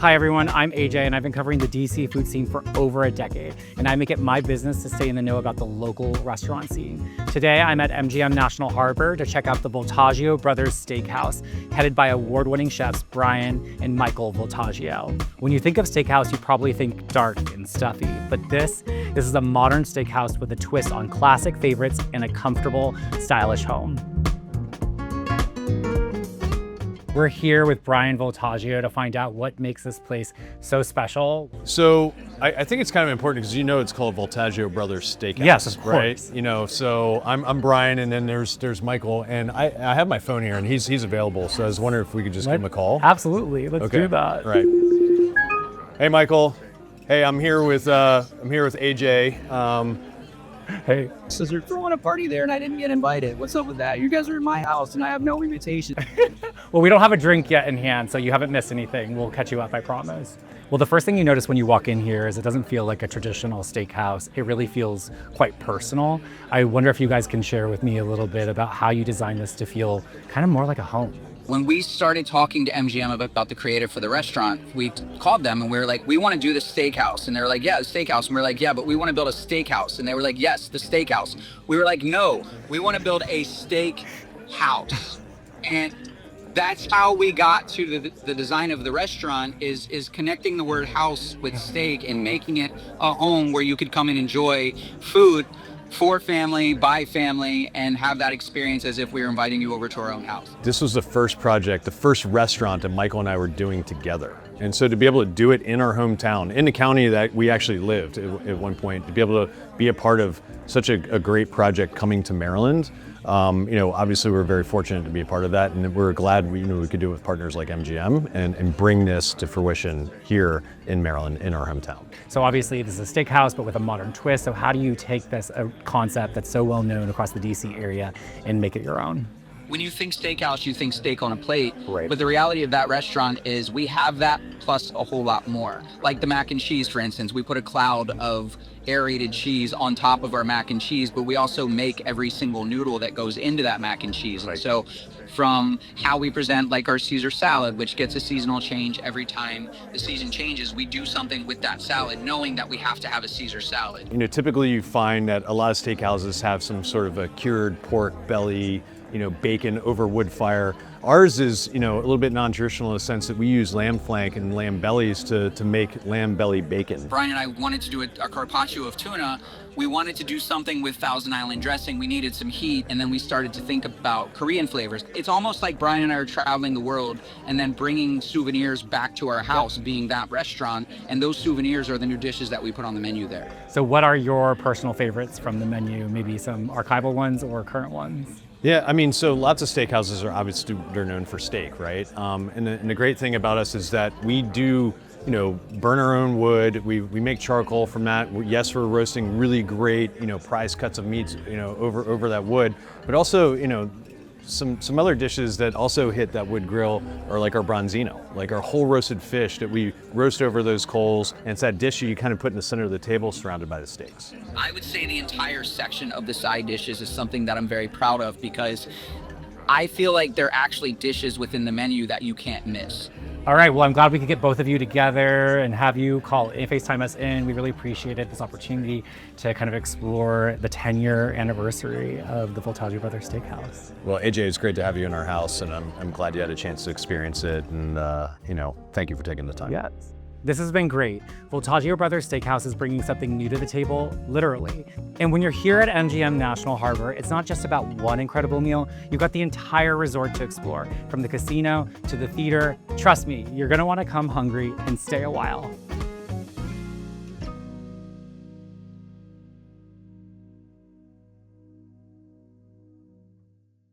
Hi everyone, I'm AJ and I've been covering the DC food scene for over a decade, and I make it my business to stay in the know about the local restaurant scene. Today I'm at MGM National Harbor to check out the Voltaggio Brothers Steakhouse, headed by award-winning chefs Bryan and Michael Voltaggio. When you think of steakhouse, you probably think dark and stuffy, but this is a modern steakhouse with a twist on classic favorites and a comfortable, stylish home. We're here with Bryan Voltaggio to find out what makes this place so special. So I think it's kind of important because it's called Voltaggio Brothers Steakhouse. Yes, of course. Right? So I'm Bryan, and then there's Michael, and I have my phone here, and he's available. So I was wondering if we could just give him a call. Absolutely, let's do that. Right. Hey, Michael. Hey, I'm here with AJ. Hey. So they're throwing a party there and I didn't get invited. What's up with that? You guys are in my house and I have no invitation. Well, we don't have a drink yet in hand, so you haven't missed anything. We'll catch you up, I promise. Well, the first thing you notice when you walk in here is it doesn't feel like a traditional steakhouse. It really feels quite personal. I wonder if you guys can share with me a little bit about how you designed this to feel kind of more like a home. When we started talking to MGM about the creative for the restaurant, we called them and we were like, we want to do the steakhouse. And they were like, yeah, the steakhouse. And we were like, yeah, but we want to build a steakhouse. And they were like, yes, the steakhouse. We were like, no, we want to build a steak house. And that's how we got to the design of the restaurant is connecting the word house with steak and making it a home where you could come and enjoy food for family, by family, and have that experience as if we were inviting you over to our own house. This was the first project, the first restaurant that Michael and I were doing together. And so to be able to do it in our hometown, in the county that we actually lived at one point, to be able to be a part of such a great project coming to Maryland, obviously we're very fortunate to be a part of that, and we're glad we could do it with partners like MGM and bring this to fruition here in Maryland, in our hometown. So obviously this is a steakhouse, but with a modern twist. So how do you take this concept that's so well known across the DC area and make it your own? When you think steakhouse, you think steak on a plate. Right. But the reality of that restaurant is we have that plus a whole lot more. Like the mac and cheese, for instance, we put a cloud of aerated cheese on top of our mac and cheese, but we also make every single noodle that goes into that mac and cheese. Right. So from how we present like our Caesar salad, which gets a seasonal change every time the season changes, we do something with that salad knowing that we have to have a Caesar salad. Typically you find that a lot of steakhouses have some sort of a cured pork belly, bacon over wood fire. Ours is, a little bit non-traditional in the sense that we use lamb flank and lamb bellies to make lamb belly bacon. Bryan and I wanted to do a carpaccio of tuna. We wanted to do something with Thousand Island dressing. We needed some heat, and then we started to think about Korean flavors. It's almost like Bryan and I are traveling the world and then bringing souvenirs back to our house, being that restaurant, and those souvenirs are the new dishes that we put on the menu there. So what are your personal favorites from the menu? Maybe some archival ones or current ones? Yeah, so lots of steakhouses are obviously, they're known for steak, right? And the great thing about us is that we do, burn our own wood. We make charcoal from that. Yes, we're roasting really great, prize cuts of meats, over that wood. But also, some other dishes that also hit that wood grill are like our bronzino, like our whole roasted fish that we roast over those coals. And it's that dish you kind of put in the center of the table surrounded by the steaks. I would say the entire section of the side dishes is something that I'm very proud of because I feel like they're actually dishes within the menu that you can't miss. All right, well, I'm glad we could get both of you together and have you call and FaceTime us in. We really appreciated this opportunity to kind of explore the 10-year anniversary of the Voltaggio Brothers Steakhouse. Well, AJ, it's great to have you in our house, and I'm glad you had a chance to experience it, and thank you for taking the time. Yes. This has been great. Voltaggio Brothers Steakhouse is bringing something new to the table, literally. And when you're here at MGM National Harbor, it's not just about one incredible meal. You've got the entire resort to explore, from the casino to the theater. Trust me, you're gonna wanna come hungry and stay a while.